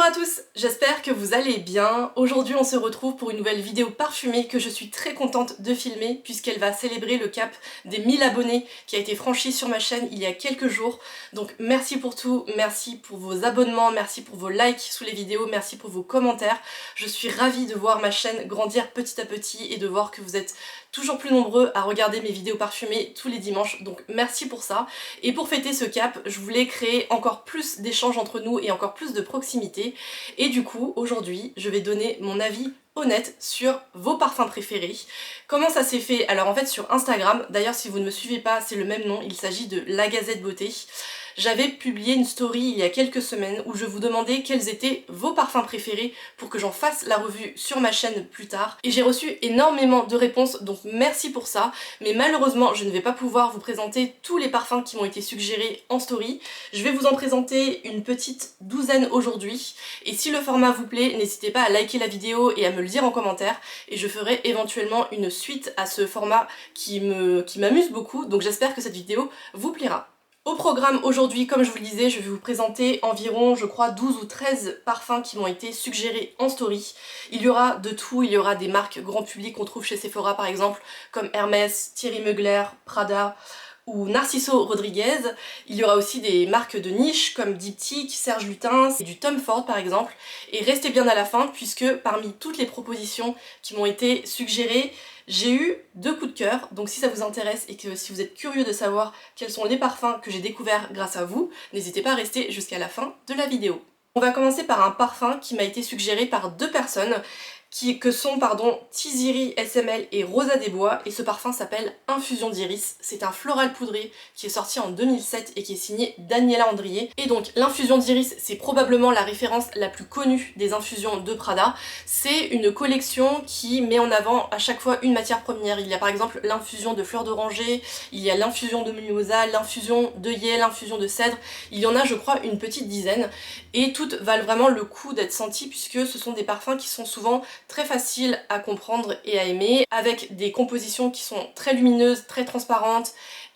Bonjour à tous, j'espère que vous allez bien. Aujourd'hui on se retrouve pour une nouvelle vidéo parfumée que je suis très contente de filmer puisqu'elle va célébrer le cap des 1000 abonnés qui a été franchi sur ma chaîne il y a quelques jours. Donc merci pour tout, merci pour vos abonnements, merci pour vos likes sous les vidéos, merci pour vos commentaires. Je suis ravie de voir ma chaîne grandir petit à petit et de voir que vous êtes toujours plus nombreux à regarder mes vidéos parfumées tous les dimanches, donc merci pour ça. Et pour fêter ce cap, je voulais créer encore plus d'échanges entre nous et encore plus de proximité. Et du coup, aujourd'hui, je vais donner mon avis honnête sur vos parfums préférés. Comment ça s'est fait? Alors en fait sur Instagram, d'ailleurs si vous ne me suivez pas, c'est le même nom, il s'agit de La Gazette Beauté. J'avais publié une story il y a quelques semaines où je vous demandais quels étaient vos parfums préférés pour que j'en fasse la revue sur ma chaîne plus tard. Et j'ai reçu énormément de réponses, donc merci pour ça. Mais malheureusement, je ne vais pas pouvoir vous présenter tous les parfums qui m'ont été suggérés en story. Je vais vous en présenter une petite douzaine aujourd'hui. Et si le format vous plaît, n'hésitez pas à liker la vidéo et à me le dire en commentaire. Et je ferai éventuellement une suite à ce format qui m'amuse beaucoup. Donc j'espère que cette vidéo vous plaira. Au programme aujourd'hui, comme je vous le disais, je vais vous présenter environ, je crois, 12 ou 13 parfums qui m'ont été suggérés en story. Il y aura de tout, il y aura des marques grand public qu'on trouve chez Sephora par exemple, comme Hermès, Thierry Mugler, Prada ou Narciso Rodriguez. Il y aura aussi des marques de niche comme Diptyque, Serge Lutens et du Tom Ford par exemple. Et restez bien à la fin puisque parmi toutes les propositions qui m'ont été suggérées, j'ai eu 2 coups de cœur, donc si ça vous intéresse et que si vous êtes curieux de savoir quels sont les parfums que j'ai découverts grâce à vous, n'hésitez pas à rester jusqu'à la fin de la vidéo. On va commencer par un parfum qui m'a été suggéré par 2 personnes, que sont Tiziri SML et Rosa des Bois, et ce parfum s'appelle Infusion d'Iris. C'est un floral poudré qui est sorti en 2007 et qui est signé Daniela Andrié. Et donc l'infusion d'Iris, c'est probablement la référence la plus connue des infusions de Prada. C'est une collection qui met en avant à chaque fois une matière première. Il y a par exemple l'infusion de fleurs d'oranger, il y a l'infusion de mimosa, l'infusion d'œillet, l'infusion de cèdre. Il y en a je crois une petite dizaine et toutes valent vraiment le coup d'être senties puisque ce sont des parfums qui sont souvent très facile à comprendre et à aimer, avec des compositions qui sont très lumineuses, très transparentes,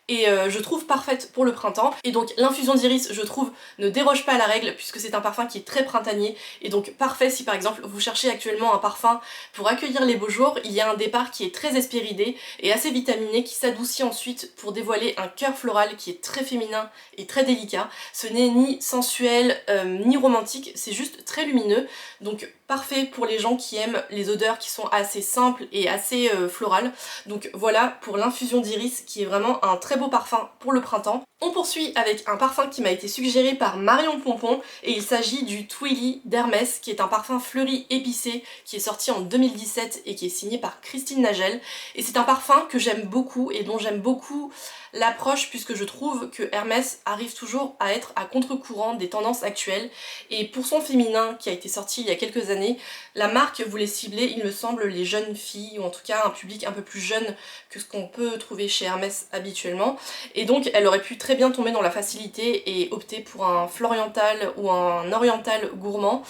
et je trouve parfaite pour le printemps. Et donc l'infusion d'iris, je trouve, ne déroge pas à la règle puisque c'est un parfum qui est très printanier et donc parfait si par exemple vous cherchez actuellement un parfum pour accueillir les beaux jours. Il y a un départ qui est très espéridé et assez vitaminé qui s'adoucit ensuite pour dévoiler un cœur floral qui est très féminin et très délicat. Ce n'est ni sensuel ni romantique, c'est juste très lumineux, donc parfait pour les gens qui aiment les odeurs qui sont assez simples et assez florales. Donc voilà pour l'infusion d'iris qui est vraiment un très beau parfum pour le printemps. On poursuit avec un parfum qui m'a été suggéré par Marion Pompon et il s'agit du Twilly d'Hermès qui est un parfum fleuri épicé qui est sorti en 2017 et qui est signé par Christine Nagel. Et c'est un parfum que j'aime beaucoup et dont j'aime beaucoup l'approche puisque je trouve que Hermès arrive toujours à être à contre-courant des tendances actuelles et pour son féminin qui a été sorti il y a quelques années, la marque voulait cibler il me semble les jeunes filles ou en tout cas un public un peu plus jeune que ce qu'on peut trouver chez Hermès habituellement et donc elle aurait pu très bien tomber dans la facilité et opter pour un floriental ou un oriental gourmand.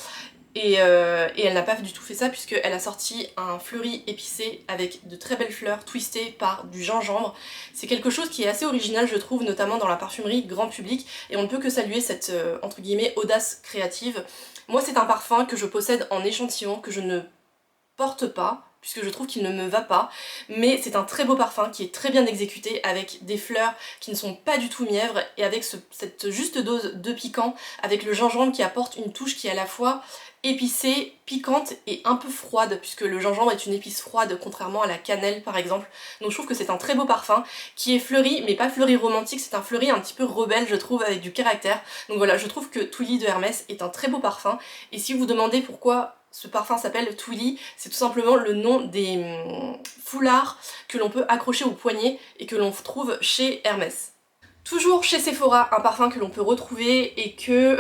Et elle n'a pas du tout fait ça puisqu'elle a sorti un fleuri épicé avec de très belles fleurs twistées par du gingembre. C'est quelque chose qui est assez original je trouve, notamment dans la parfumerie grand public, et on ne peut que saluer cette entre guillemets audace créative. Moi c'est un parfum que je possède en échantillon, que je ne porte pas puisque je trouve qu'il ne me va pas, mais c'est un très beau parfum qui est très bien exécuté avec des fleurs qui ne sont pas du tout mièvres et avec cette juste dose de piquant, avec le gingembre qui apporte une touche qui est à la fois épicée, piquante et un peu froide puisque le gingembre est une épice froide contrairement à la cannelle par exemple. Donc je trouve que c'est un très beau parfum qui est fleuri mais pas fleuri romantique, c'est un fleuri un petit peu rebelle je trouve avec du caractère. Donc voilà, je trouve que Twilly de Hermès est un très beau parfum et si vous vous demandez pourquoi ce parfum s'appelle Twilly, c'est tout simplement le nom des foulards que l'on peut accrocher au poignet et que l'on trouve chez Hermès. Toujours chez Sephora, un parfum que l'on peut retrouver et que...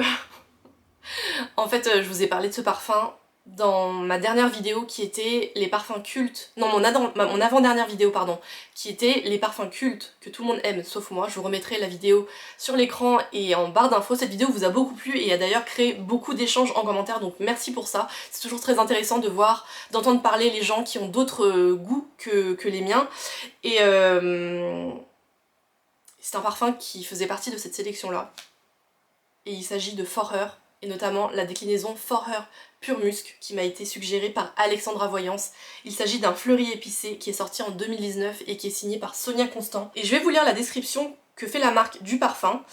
En fait, je vous ai parlé de ce parfum dans ma dernière vidéo qui était les parfums cultes, non mon avant-dernière vidéo pardon, qui était les parfums cultes que tout le monde aime sauf moi. Je vous remettrai la vidéo sur l'écran et en barre d'infos. Cette vidéo vous a beaucoup plu et a d'ailleurs créé beaucoup d'échanges en commentaire, donc merci pour ça. C'est toujours très intéressant de voir, d'entendre parler les gens qui ont d'autres goûts que les miens. Et c'est un parfum qui faisait partie de cette sélection là. Et il s'agit de Forer et notamment la déclinaison For Her Pure Musc qui m'a été suggérée par Alexandra Voyance. Il s'agit d'un fleuri épicé qui est sorti en 2019 et qui est signé par Sonia Constant. Et je vais vous lire la description que fait la marque du parfum.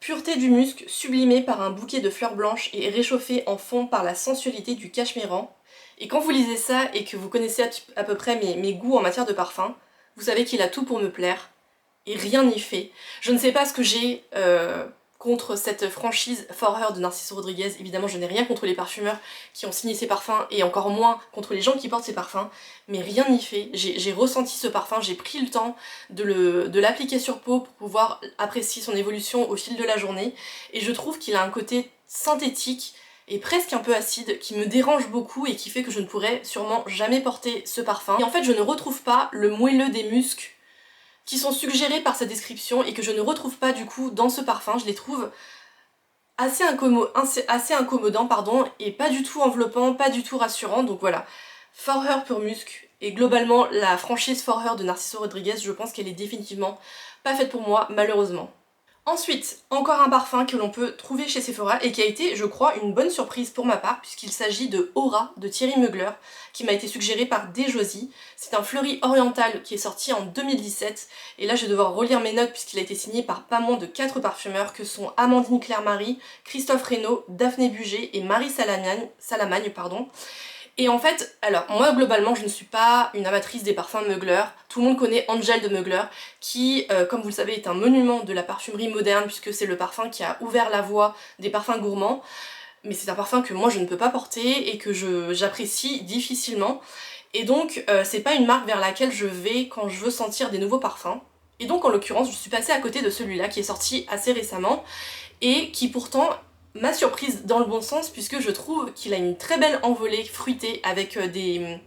Pureté du musc sublimée par un bouquet de fleurs blanches et réchauffée en fond par la sensualité du cachemiran. Et quand vous lisez ça et que vous connaissez à peu près mes goûts en matière de parfum, vous savez qu'il a tout pour me plaire. Et rien n'y fait. Je ne sais pas ce que j'ai contre cette franchise For Her de Narciso Rodriguez. Évidemment, je n'ai rien contre les parfumeurs qui ont signé ces parfums et encore moins contre les gens qui portent ces parfums, mais rien n'y fait. J'ai ressenti ce parfum, j'ai pris le temps de l'appliquer sur peau pour pouvoir apprécier son évolution au fil de la journée et je trouve qu'il a un côté synthétique et presque un peu acide qui me dérange beaucoup et qui fait que je ne pourrais sûrement jamais porter ce parfum. Et en fait, je ne retrouve pas le moelleux des muscs qui sont suggérés par sa description et que je ne retrouve pas du coup dans ce parfum. Je les trouve assez incommodants et pas du tout enveloppants, pas du tout rassurants. Donc voilà, For Her Pure Musc et globalement la franchise For Her de Narciso Rodriguez, je pense qu'elle est définitivement pas faite pour moi malheureusement. Ensuite, encore un parfum que l'on peut trouver chez Sephora et qui a été, je crois, une bonne surprise pour ma part puisqu'il s'agit de Aura de Thierry Mugler qui m'a été suggéré par Desjosie. C'est un fleuri oriental qui est sorti en 2017 et là je vais devoir relire mes notes puisqu'il a été signé par pas moins de 4 parfumeurs que sont Amandine Claire-Marie, Christophe Reynaud, Daphné Buget et Marie Salamagne. Et en fait, alors moi globalement je ne suis pas une amatrice des parfums Mugler, tout le monde connaît Angel de Mugler qui, comme vous le savez, est un monument de la parfumerie moderne puisque c'est le parfum qui a ouvert la voie des parfums gourmands, mais c'est un parfum que moi je ne peux pas porter et que j'apprécie difficilement, et donc c'est pas une marque vers laquelle je vais quand je veux sentir des nouveaux parfums. Et donc en l'occurrence je suis passée à côté de celui-là qui est sorti assez récemment et qui pourtant m'a surprise dans le bon sens puisque je trouve qu'il a une très belle envolée fruitée avec des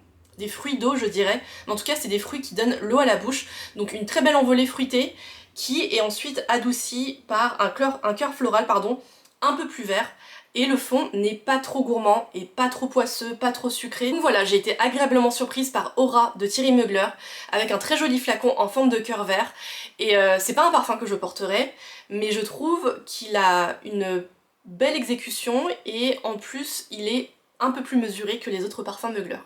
fruits d'eau je dirais, mais en tout cas c'est des fruits qui donnent l'eau à la bouche, donc une très belle envolée fruitée qui est ensuite adoucie par un cœur floral un peu plus vert, et le fond n'est pas trop gourmand et pas trop poisseux, pas trop sucré. Donc voilà, j'ai été agréablement surprise par Aura de Thierry Mugler avec un très joli flacon en forme de cœur vert, et c'est pas un parfum que je porterai, mais je trouve qu'il a une belle exécution et en plus il est un peu plus mesuré que les autres parfums Mugler.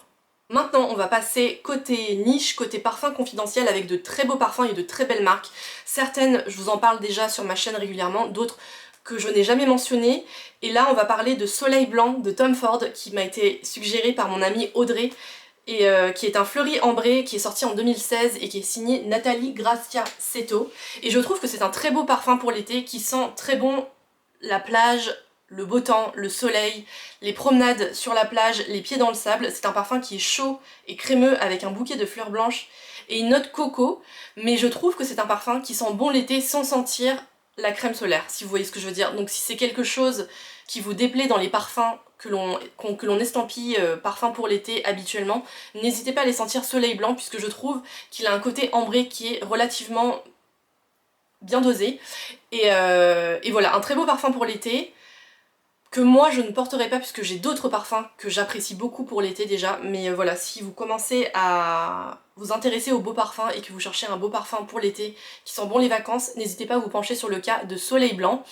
Maintenant on va passer côté niche, côté parfum confidentiel avec de très beaux parfums et de très belles marques. Certaines je vous en parle déjà sur ma chaîne régulièrement, d'autres que je n'ai jamais mentionnées. Et là on va parler de Soleil Blanc de Tom Ford qui m'a été suggéré par mon amie Audrey et qui est un fleuri ambré qui est sorti en 2016 et qui est signé Nathalie Gracia-Seto. Et je trouve que c'est un très beau parfum pour l'été qui sent très bon la plage, le beau temps, le soleil, les promenades sur la plage, les pieds dans le sable. C'est un parfum qui est chaud et crémeux avec un bouquet de fleurs blanches et une note coco, mais je trouve que c'est un parfum qui sent bon l'été sans sentir la crème solaire, si vous voyez ce que je veux dire. Donc si c'est quelque chose qui vous déplaît dans les parfums que l'on estampille parfum pour l'été habituellement, n'hésitez pas à les sentir Soleil Blanc puisque je trouve qu'il a un côté ambré qui est relativement bien dosé. Et voilà, un très beau parfum pour l'été, que moi je ne porterai pas puisque j'ai d'autres parfums que j'apprécie beaucoup pour l'été déjà, mais voilà, si vous commencez à vous intéresser aux beaux parfums et que vous cherchez un beau parfum pour l'été qui sent bon les vacances, n'hésitez pas à vous pencher sur le cas de Soleil Blanc.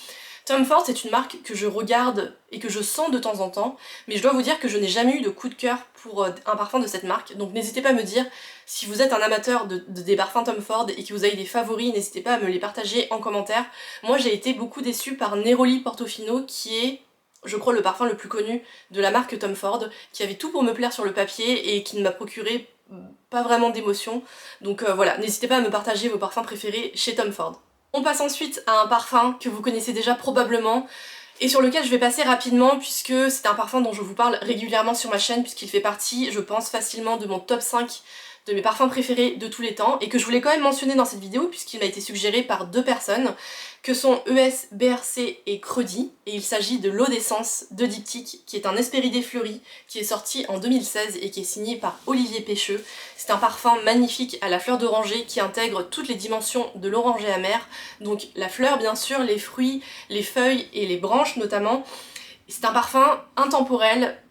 Tom Ford c'est une marque que je regarde et que je sens de temps en temps, mais je dois vous dire que je n'ai jamais eu de coup de cœur pour un parfum de cette marque, donc n'hésitez pas à me dire si vous êtes un amateur des parfums Tom Ford et que vous avez des favoris, n'hésitez pas à me les partager en commentaire. Moi j'ai été beaucoup déçue par Neroli Portofino qui est, je crois, le parfum le plus connu de la marque Tom Ford, qui avait tout pour me plaire sur le papier et qui ne m'a procuré pas vraiment d'émotion. Donc voilà, n'hésitez pas à me partager vos parfums préférés chez Tom Ford. On passe ensuite à un parfum que vous connaissez déjà probablement et sur lequel je vais passer rapidement puisque c'est un parfum dont je vous parle régulièrement sur ma chaîne puisqu'il fait partie, je pense, facilement de mon top 5 de mes parfums préférés de tous les temps et que je voulais quand même mentionner dans cette vidéo puisqu'il m'a été suggéré par 2 personnes que sont ES, BRC et Credi, et il s'agit de l'eau d'essence de Diptyque qui est un Hespéridé fleuri qui est sorti en 2016 et qui est signé par Olivier Pêcheux. C'est un parfum magnifique à la fleur d'oranger qui intègre toutes les dimensions de l'oranger amer, donc la fleur bien sûr, les fruits, les feuilles et les branches notamment. C'est un parfum intemporel,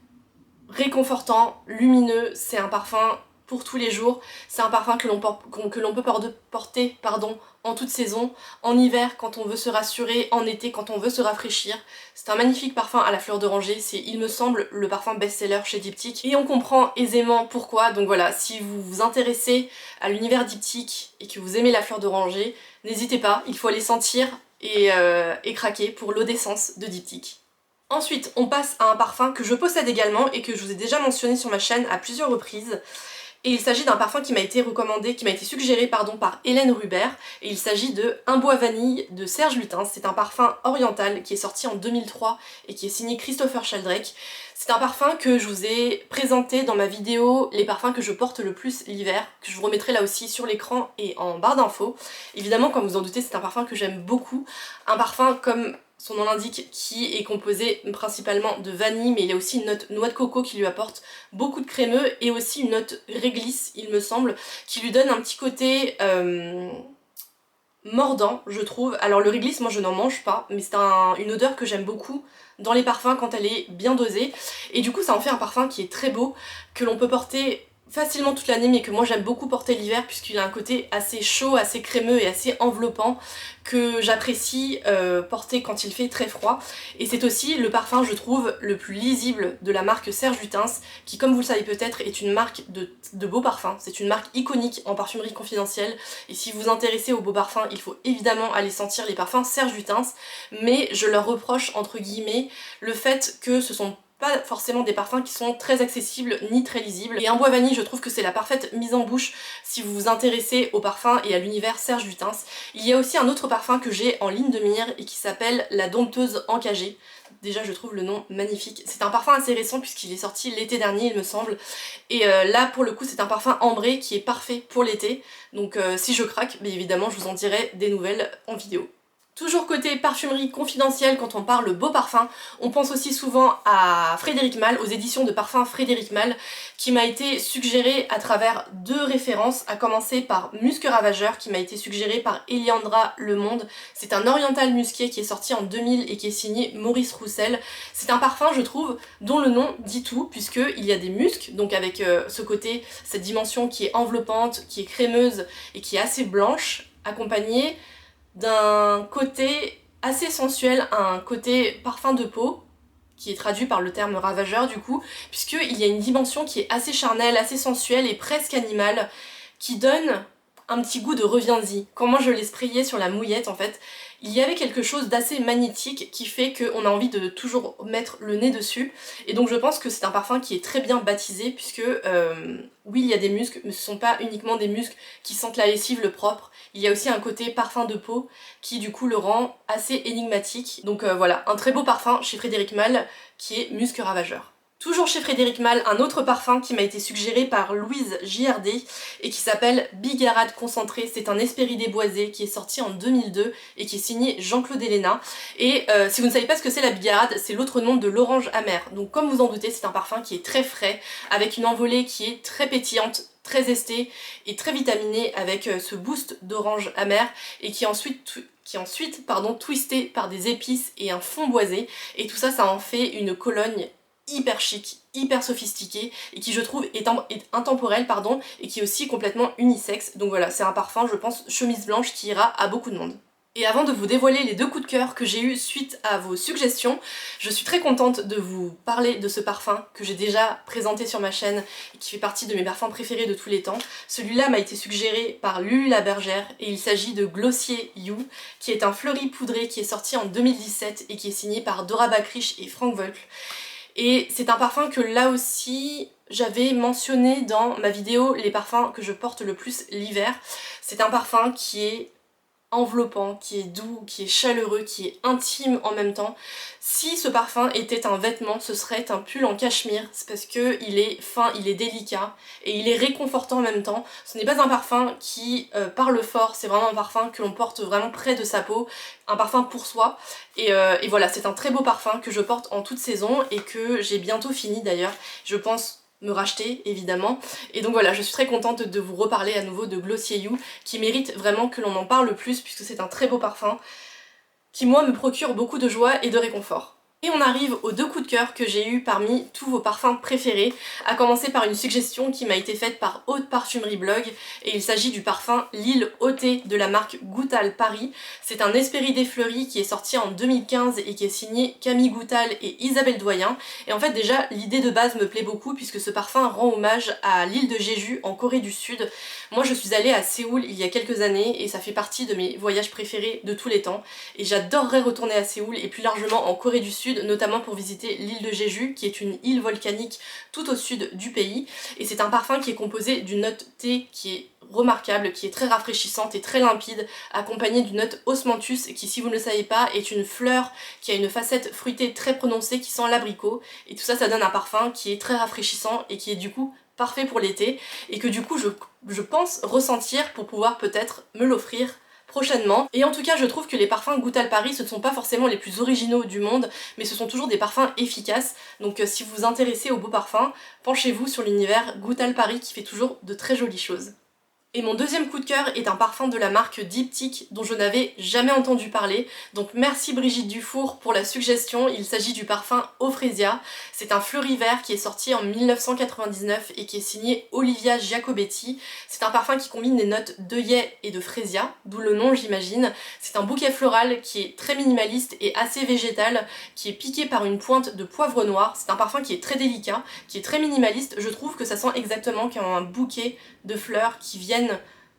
réconfortant, lumineux, c'est un parfum pour tous les jours. C'est un parfum que l'on peut porter en toute saison, en hiver quand on veut se rassurer, en été quand on veut se rafraîchir. C'est un magnifique parfum à la fleur d'oranger, c'est il me semble le parfum best-seller chez Diptyque et on comprend aisément pourquoi. Donc voilà, si vous vous intéressez à l'univers Diptyque et que vous aimez la fleur d'oranger, n'hésitez pas, il faut aller sentir et craquer pour l'eau d'essence de Diptyque. Ensuite, on passe à un parfum que je possède également et que je vous ai déjà mentionné sur ma chaîne à plusieurs reprises. Et il s'agit d'un parfum qui m'a été suggéré par Hélène Rubert, et il s'agit de Un bois vanille de Serge Lutens. C'est un parfum oriental qui est sorti en 2003 et qui est signé Christopher Sheldrake. C'est un parfum que je vous ai présenté dans ma vidéo Les parfums que je porte le plus l'hiver, que je vous remettrai là aussi sur l'écran et en barre d'infos. Évidemment, comme vous en doutez, c'est un parfum que j'aime beaucoup. Un parfum comme son nom l'indique, qui est composé principalement de vanille, mais il y a aussi une note noix de coco qui lui apporte beaucoup de crémeux, et aussi une note réglisse, il me semble, qui lui donne un petit côté mordant, je trouve. Alors le réglisse, moi je n'en mange pas, mais c'est une odeur que j'aime beaucoup dans les parfums quand elle est bien dosée, et du coup ça en fait un parfum qui est très beau, que l'on peut porter facilement toute l'année, mais que moi j'aime beaucoup porter l'hiver puisqu'il a un côté assez chaud, assez crémeux et assez enveloppant que j'apprécie porter quand il fait très froid. Et c'est aussi le parfum, je trouve, le plus lisible de la marque Serge Lutens, qui, comme vous le savez peut-être, est une marque de beaux parfums. C'est une marque iconique en parfumerie confidentielle, et si vous vous intéressez aux beaux parfums, il faut évidemment aller sentir les parfums Serge Lutens, mais je leur reproche, entre guillemets, le fait que ce sont pas forcément des parfums qui sont très accessibles ni très lisibles. Et Un bois vanille, je trouve que c'est la parfaite mise en bouche si vous vous intéressez aux parfums et à l'univers Serge Lutens. Il y a aussi un autre parfum que j'ai en ligne de mire et qui s'appelle La Dompteuse Encagée. Déjà je trouve le nom magnifique. C'est un parfum assez récent puisqu'il est sorti l'été dernier il me semble. Et là pour le coup c'est un parfum ambré qui est parfait pour l'été. Donc si je craque, bien évidemment je vous en dirai des nouvelles en vidéo. Toujours côté parfumerie confidentielle, quand on parle beau parfum, on pense aussi souvent à Frédéric Malle, aux éditions de parfums Frédéric Malle, qui m'a été suggéré à travers deux références, à commencer par Musc Ravageur, qui m'a été suggéré par Eliandra Lemonde. C'est un oriental musqué qui est sorti en 2000 et qui est signé Maurice Roussel. C'est un parfum, je trouve, dont le nom dit tout, puisqu'il y a des muscs, donc avec ce côté, cette dimension qui est enveloppante, qui est crémeuse et qui est assez blanche, accompagnée d'un côté assez sensuel, un côté parfum de peau, qui est traduit par le terme ravageur du coup, puisqu'il y a une dimension qui est assez charnelle, assez sensuelle et presque animale, qui donne un petit goût de reviens-y. Quand moi je l'ai sprayé sur la mouillette en fait, il y avait quelque chose d'assez magnétique qui fait qu'on a envie de toujours mettre le nez dessus, et donc je pense que c'est un parfum qui est très bien baptisé, puisque oui il y a des muscs, mais ce sont pas uniquement des muscs qui sentent la lessive, le propre, il y a aussi un côté parfum de peau qui du coup le rend assez énigmatique. Donc voilà, un très beau parfum chez Frédéric Malle qui est Musc Ravageur. Toujours chez Frédéric Malle, un autre parfum qui m'a été suggéré par Louise JRD et qui s'appelle Bigarade Concentré. C'est un Hespéridé boisé qui est sorti en 2002 et qui est signé Jean-Claude Héléna. Et si vous ne savez pas ce que c'est la bigarade, c'est l'autre nom de l'orange amer. Donc comme vous en doutez, c'est un parfum qui est très frais, avec une envolée qui est très pétillante, très estée et très vitaminée, avec ce boost d'orange amer et qui est ensuite twisté par des épices et un fond boisé. Et tout ça, ça en fait une cologne hyper chic, hyper sophistiquée et qui je trouve est intemporelle et qui est aussi complètement unisexe. Donc voilà, c'est un parfum, je pense, chemise blanche qui ira à beaucoup de monde. Et avant de vous dévoiler les deux coups de cœur que j'ai eu suite à vos suggestions, je suis très contente de vous parler de ce parfum que j'ai déjà présenté sur ma chaîne et qui fait partie de mes parfums préférés de tous les temps. Celui-là m'a été suggéré par Lulu la Bergère et il s'agit de Glossier You, qui est un fleuri poudré qui est sorti en 2017 et qui est signé par Dora Bakrich et Frank Volk. Et c'est un parfum que là aussi j'avais mentionné dans ma vidéo les parfums que je porte le plus l'hiver. C'est un parfum qui est enveloppant, qui est doux, qui est chaleureux, qui est intime en même temps. Si ce parfum était un vêtement, ce serait un pull en cachemire, c'est parce que il est fin, il est délicat et il est réconfortant en même temps. Ce n'est pas un parfum qui parle fort, c'est vraiment un parfum que l'on porte vraiment près de sa peau, un parfum pour soi. Et voilà, c'est un très beau parfum que je porte en toute saison et que j'ai bientôt fini d'ailleurs, je pense me racheter évidemment. Et donc voilà, je suis très contente de vous reparler à nouveau de Glossier You, qui mérite vraiment que l'on en parle plus puisque c'est un très beau parfum qui moi me procure beaucoup de joie et de réconfort. Et on arrive aux 2 coups de cœur que j'ai eu parmi tous vos parfums préférés, à commencer par une suggestion qui m'a été faite par Haute Parfumerie Blog, et il s'agit du parfum L'Île Ôtée de la marque Goutal Paris. C'est un Hespéridés fleuri qui est sorti en 2015 et qui est signé Camille Goutal et Isabelle Doyen. Et en fait déjà l'idée de base me plaît beaucoup puisque ce parfum rend hommage à l'île de Jeju en Corée du Sud. Moi je suis allée à Séoul il y a quelques années et ça fait partie de mes voyages préférés de tous les temps. Et j'adorerais retourner à Séoul et plus largement en Corée du Sud, notamment pour visiter l'île de Jeju qui est une île volcanique tout au sud du pays. Et c'est un parfum qui est composé d'une note thé qui est remarquable, qui est très rafraîchissante et très limpide, accompagnée d'une note osmanthus qui, si vous ne le savez pas, est une fleur qui a une facette fruitée très prononcée qui sent l'abricot. Et tout ça, ça donne un parfum qui est très rafraîchissant et qui est du coup parfait pour l'été et que du coup je pense ressentir pour pouvoir peut-être me l'offrir prochainement. Et en tout cas je trouve que les parfums Goutal Paris ce ne sont pas forcément les plus originaux du monde, mais ce sont toujours des parfums efficaces. Donc si vous vous intéressez aux beaux parfums, penchez-vous sur l'univers Goutal Paris qui fait toujours de très jolies choses. Et mon deuxième coup de cœur est un parfum de la marque Diptyque dont je n'avais jamais entendu parler. Donc merci Brigitte Dufour pour la suggestion, il s'agit du parfum Euphrassia. C'est un fleuri vert qui est sorti en 1999 et qui est signé Olivia Giacobetti. C'est un parfum qui combine des notes d'œillet et de frésia, d'où le nom j'imagine. C'est un bouquet floral qui est très minimaliste et assez végétal, qui est piqué par une pointe de poivre noir. C'est un parfum qui est très délicat, qui est très minimaliste. Je trouve que ça sent exactement comme un bouquet de fleurs qui viennent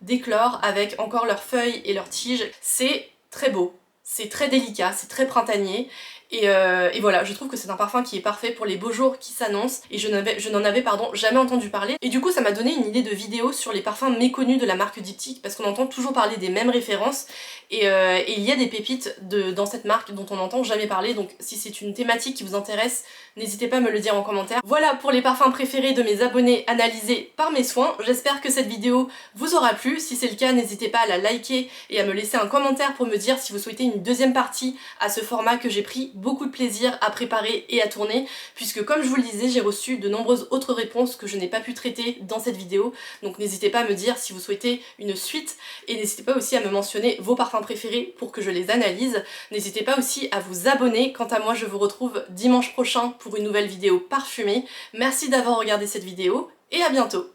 d'éclore avec encore leurs feuilles et leurs tiges. C'est très beau, c'est très délicat, c'est très printanier. Et voilà, je trouve que c'est un parfum qui est parfait pour les beaux jours qui s'annoncent et je n'en avais jamais entendu parler. Et du coup ça m'a donné une idée de vidéo sur les parfums méconnus de la marque Diptyque parce qu'on entend toujours parler des mêmes références et il y a des pépites dans cette marque dont on n'entend jamais parler, donc si c'est une thématique qui vous intéresse, n'hésitez pas à me le dire en commentaire. Voilà pour les parfums préférés de mes abonnés analysés par mes soins. J'espère que cette vidéo vous aura plu. Si c'est le cas, n'hésitez pas à la liker et à me laisser un commentaire pour me dire si vous souhaitez une deuxième partie à ce format que j'ai pris beaucoup de plaisir à préparer et à tourner, puisque comme je vous le disais, j'ai reçu de nombreuses autres réponses que je n'ai pas pu traiter dans cette vidéo, donc n'hésitez pas à me dire si vous souhaitez une suite, et n'hésitez pas aussi à me mentionner vos parfums préférés pour que je les analyse. N'hésitez pas aussi à vous abonner. Quant à moi, je vous retrouve dimanche prochain pour une nouvelle vidéo parfumée. Merci d'avoir regardé cette vidéo, et à bientôt!